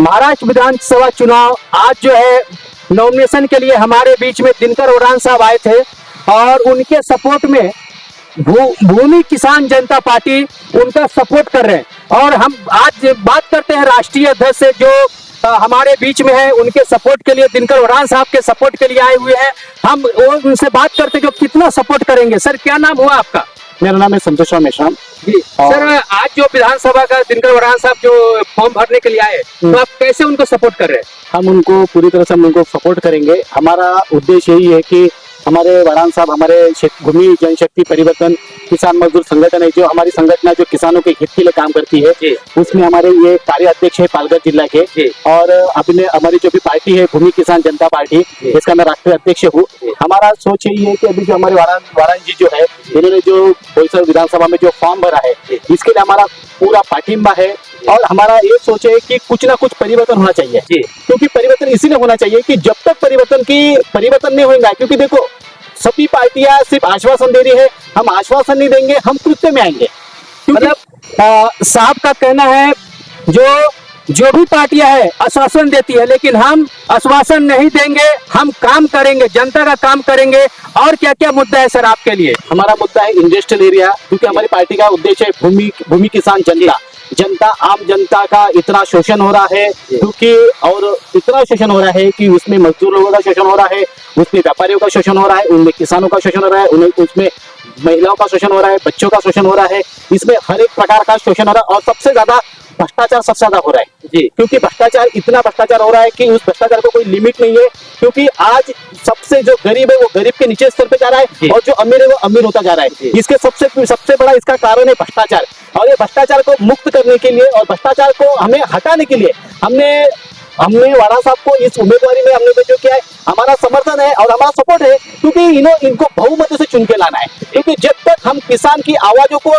महाराष्ट्र विधानसभा चुनाव आज जो है नॉमिनेशन के लिए हमारे बीच में दिनकर ओरान साहब आए थे और उनके सपोर्ट में भूमि किसान जनता पार्टी उनका सपोर्ट कर रहे हैं। और हम आज बात करते हैं राष्ट्रीय अध्यक्ष से जो हमारे बीच में है, उनके सपोर्ट के लिए दिनकर ओरान साहब के सपोर्ट के लिए आए हुए हैं। हम उनसे बात करते हैं कि कितना सपोर्ट करेंगे। सर क्या नाम हुआ आपका? मेरा नाम है संतोष मेश्राम जी। सर आज जो विधानसभा का दिनकर ओरान साहब जो फॉर्म भरने के लिए आए, तो आप कैसे उनको सपोर्ट कर रहे हैं? हम उनको पूरी तरह से हम उनको सपोर्ट करेंगे। हमारा उद्देश्य यही है कि हमारे वरान साहब हमारे भूमि जनशक्ति परिवर्तन किसान मजदूर संगठन है, जो हमारी संगठन जो किसानों के हित के लिए काम करती है, उसमें हमारे ये कार्य अध्यक्ष है पालघर जिला के। और अपने हमारी जो भी पार्टी है भूमि किसान जनता पार्टी, इसका मैं राष्ट्रीय अध्यक्ष हूँ। हमारा सोच यही है कि अभी जो हमारे वारान जी जो है, इन्होंने जो बोईसर विधानसभा में जो फॉर्म भरा है, इसके लिए हमारा पूरा पाठिंबा है। और हमारा ये सोच है कि कुछ ना कुछ परिवर्तन होना चाहिए, क्योंकि परिवर्तन इसीलिए होना चाहिए कि जब तक परिवर्तन नहीं होगा, क्योंकि देखो सभी पार्टियां सिर्फ आश्वासन दे रही है, हम आश्वासन नहीं देंगे, हम कृत्य में आएंगे। मतलब साहब का कहना है जो भी पार्टियां है आश्वासन देती है, लेकिन हम आश्वासन नहीं देंगे, हम काम करेंगे, जनता का काम करेंगे। और क्या क्या मुद्दा है सर आपके लिए? हमारा मुद्दा है इंडस्ट्रियल एरिया, क्योंकि हमारी पार्टी का उद्देश्य है भूमि किसान जनता आम जनता का इतना शोषण हो रहा है, क्योंकि और इतना शोषण हो रहा है कि उसमें मजदूर लोगों का शोषण हो रहा है, उसमें व्यापारियों का शोषण हो रहा है, उनमें किसानों का शोषण हो रहा है, उसमें महिलाओं का शोषण हो रहा है, बच्चों का शोषण हो रहा है, इसमें हर एक प्रकार का शोषण हो रहा है। और सबसे ज्यादा भ्रष्टाचार सबसे ज्यादा हो रहा है जी, क्योंकि इतना भ्रष्टाचार हो रहा है कि उस भ्रष्टाचार को कोई लिमिट नहीं है। क्योंकि आज सबसे जो गरीब है वो गरीब के नीचे स्तर पे जा रहा है, और जो अमीर है वो अमीर होता जा रहा है। इसके सबसे बड़ा इसका कारण है भ्रष्टाचार। और ये भ्रष्टाचार को मुक्त करने के लिए और भ्रष्टाचार को हमें हटाने के लिए हमने वारा साहब को इस उम्मीदवारी में हमने जो किया है, हमारा समर्थन है और हमारा सपोर्ट है, क्योंकि इनको बहुमत से चुन के लाना है। क्योंकि जब तक हम किसान की आवाजों को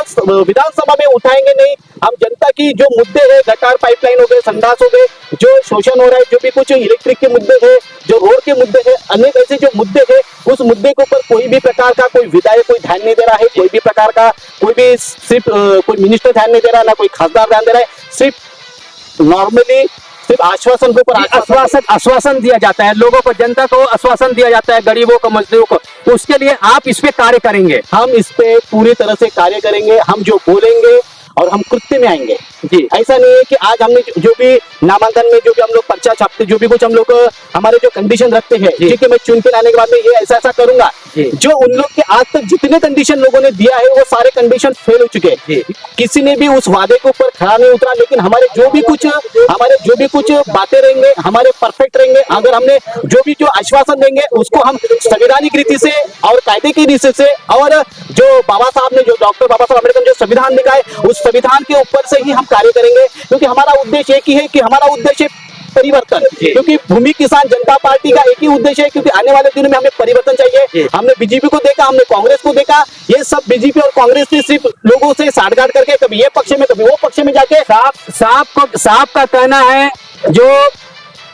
विधानसभा में उठाएंगे नहीं, हम जनता की जो मुद्दे है, गटार पाइपलाइन हो गए, संडास हो गए, जो शोषण हो रहा है, जो भी कुछ इलेक्ट्रिक के मुद्दे है, जो रोड के मुद्दे है, अनेक ऐसे जो मुद्दे है, उस मुद्दे के ऊपर कोई भी प्रकार का कोई विधायक कोई ध्यान नहीं दे रहा है, कोई भी प्रकार का सिर्फ कोई मिनिस्टर ध्यान नहीं दे रहा है, ना कोई खासदार ध्यान दे रहा है। सिर्फ नॉर्मली सिर्फ आश्वासन के ऊपर आश्वासन दिया जाता है, लोगों को, जनता को आश्वासन दिया जाता है, गरीबों को, मजदूरों को। उसके लिए आप इस पे कार्य करेंगे? हम इस पे पूरी तरह से कार्य करेंगे। हम जो बोलेंगे और हम कृत्य में आएंगे जी। ऐसा नहीं है कि आज हमने जो भी नामांकन में जो भी हम लोग पर्चा छापते, जो भी कुछ हम लोग हमारे जो कंडीशन रखते हैं, ठीक है, मैं चुन के लाने के बाद में ये ऐसा करूंगा, जो उन लोग के आज तक जितने कंडीशन लोगों ने दिया है वो सारे कंडीशन फेल हो चुके हैं। किसी ने भी उस वादे के ऊपर खड़ा नहीं उतरा। लेकिन हमारे जो भी कुछ बातें रहेंगे हमारे परफेक्ट रहेंगे। अगर हमने जो आश्वासन देंगे उसको हम संवैधानिक रीति से और कायदे की रीति से, और जो बाबा साहब ने, जो डॉक्टर बाबा साहब अम्बेडकर जो संविधान लिखा है, उस संविधान के ऊपर से ही हम कार्य करेंगे। क्योंकि हमारा उद्देश्य एक ही है कि हमारा उद्देश्य परिवर्तन, क्योंकि भूमि किसान जनता पार्टी का एक ही उद्देश्य है, क्योंकि आने वाले दिनों में हमें परिवर्तन चाहिए। हमने बीजेपी को देखा, हमने कांग्रेस को देखा, ये सब बीजेपी और कांग्रेस ने सिर्फ लोगों से साठगांठ करके कभी ये पक्ष में कभी वो पक्ष में जाके। साहब का कहना है जो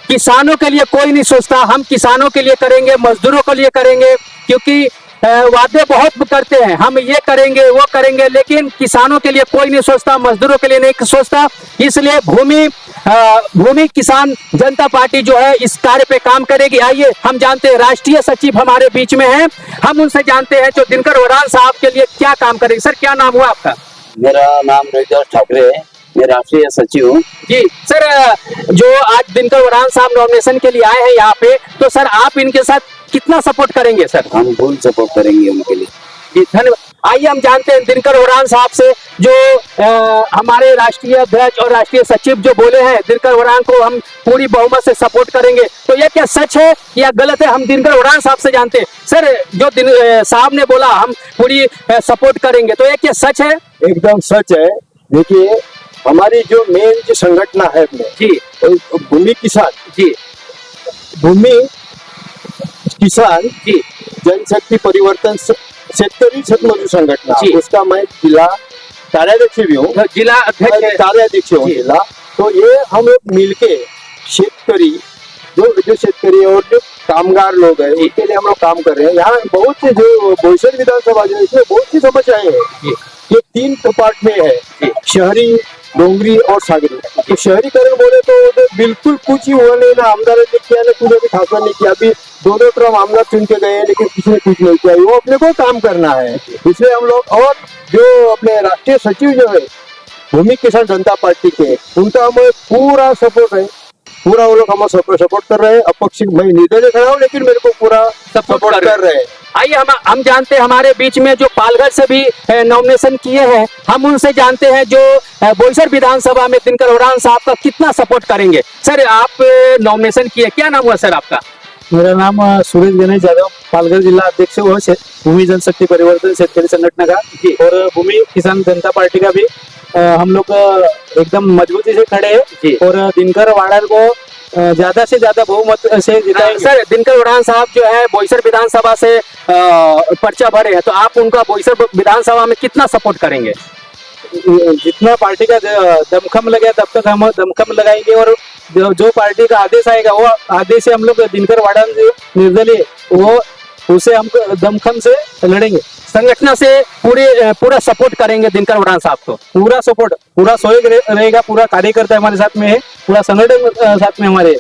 किसानों के लिए कोई नहीं सोचता, हम किसानों के लिए करेंगे, मजदूरों के लिए करेंगे, क्योंकि वादे बहुत करते हैं, हम ये करेंगे वो करेंगे, लेकिन किसानों के लिए कोई नहीं सोचता, मजदूरों के लिए नहीं सोचता। इसलिए भूमि किसान जनता पार्टी जो है इस कार्य पे काम करेगी। आइए हम जानते हैं राष्ट्रीय सचिव हमारे बीच में हैं, हम उनसे जानते हैं जो दिनकर ओरान साहब के लिए क्या काम करेंगे। सर क्या नाम हुआ आपका? मेरा नाम रविदास ठाकरे है, मैं राष्ट्रीय सचिव हूँ जी। सर जो आज दिनकर ओरान साहब नॉमिनेशन के लिए आए हैं यहाँ पे, तो सर आप इनके साथ कितना सपोर्ट करेंगे? सर हम फुल सपोर्ट करेंगे उनके लिए जी, धन्यवाद। आइए हम जानते हैं दिनकर ओरान साहब से, जो हमारे राष्ट्रीय अध्यक्ष और राष्ट्रीय सचिव जो बोले हैं दिनकर ओरान को हम पूरी बहुमत से सपोर्ट करेंगे, तो ये क्या सच है या गलत है? हम दिनकर ओरान साहब से जानते हैं। सर जो साहब ने बोला हम पूरी सपोर्ट करेंगे, तो ये क्या सच है? एकदम सच है। देखिए हमारी जो मेन जो संगठन है जी, भूमि किसान जी जनशक्ति परिवर्तन शेतकरी छतमजूर संगठन, उसका मैं जिला कार्याध्यक्ष भी हूँ, जिला कार्याध्यक्ष हूँ जिला। तो ये हम लोग मिलके शेतकरी जो शेतकरी और जो कामगार लोग हैं उनके लिए हम लोग काम कर रहे हैं। यहाँ बहुत से जो बोईसर विधानसभा जो है इसमें बहुत सी समस्याएं हैं। ये 3 पार्ट में है, शहरी डोंगरी और सागरी। तो शहरीकरण बोले तो बिल्कुल कुछ ही हुआ नहीं, ना आमदार ने किया ना कुछ अभी खासा नहीं किया। अभी 2 टर्म आमदार चुन के गए हैं लेकिन किसी ने कुछ नहीं किया। वो अपने को काम करना है, इसलिए हम लोग, और जो अपने राष्ट्रीय सचिव जो है भूमि किसान जनता पार्टी के, उनका हमें पूरा सपोर्ट है, पूरा वो लोग हमें सपोर्ट कर रहे हैं। अपक्ष मैं निर्दलीय खड़ा हूँ लेकिन मेरे को पूरा सपोर्ट कर रहे हैं। आइए हम जानते हैं, हमारे बीच में जो पालघर से भी नॉमिनेशन किए हैं, हम उनसे जानते हैं जो बोईसर विधानसभा में दिनकर उरांव साहब का कितना सपोर्ट करेंगे। सर, आप नॉमिनेशन किए, क्या नाम हुआ सर आपका? मेरा नाम सुरेश गणेश यादव, पालघर जिला अध्यक्ष हुआ से भूमि जनशक्ति परिवर्तन शेतकरी संगठन का और भूमि किसान जनता पार्टी का भी हम लोग एकदम मजबूती से खड़े हैं और दिनकर वाड़र को ज्यादा से ज्यादा बहुमत से जिताएंगे। सर, दिनकर उरांव साहब जो है बोईसर विधानसभा से पर्चा भरे हैं, तो आप उनका बोईसर विधानसभा में कितना सपोर्ट करेंगे? जितना पार्टी का दमखम लगे तब तक हम दमखम लगाएंगे और जो पार्टी का आदेश आएगा वो आदेश से हम लोग दिनकर वाड़न निर्दलीय वो उसे हम दमखम से लड़ेंगे। संगठन से पूरा सपोर्ट करेंगे दिनकर उरांव साहब को? पूरा सपोर्ट, पूरा सहयोग रहेगा, पूरा कार्यकर्ता हमारे साथ में है, पूरा संगठन साथ में हमारे